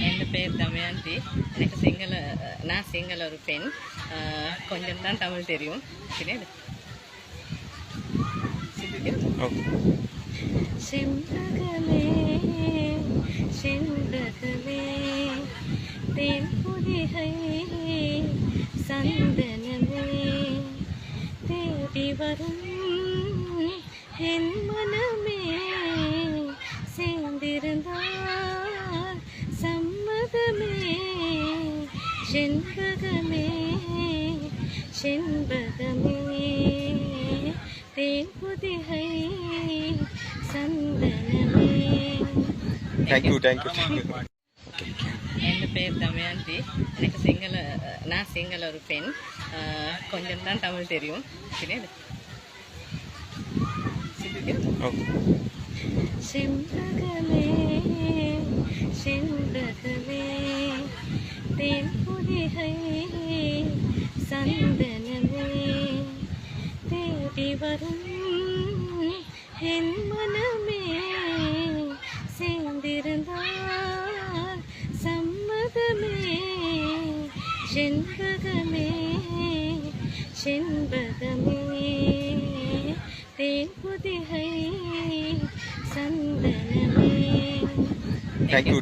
என் பேர் தமயந்தி. எனக்கு நான் சிங்கள ஒரு பெண். கொஞ்சம் தான் தமிழ் தெரியும். செண்பகமே செண்பகமே தேன் புதிகை சந்தனமே தேடி வரும் என் மனமே சேர்ந்திருந்தால் சம்மதமே செண்பகமே செண்பகமே தேன் புதிகை சந்தனமே. தேங்க்யூ. என் பேர் தமயந்தி. எனக்கு நான் சிங்கள ஒரு பெண். கொஞ்சம் தான் தமிழ் தெரியும். செண்பகமே செண்பகமே தேன் புதிகை சந்தனமே தேடி வரும் என் மனமே சேர்ந்திருந்தால் சம்மதமே செண்பகமே செண்பகமே தேன் புதிகை சந்தனமே. தேங்க்யூ.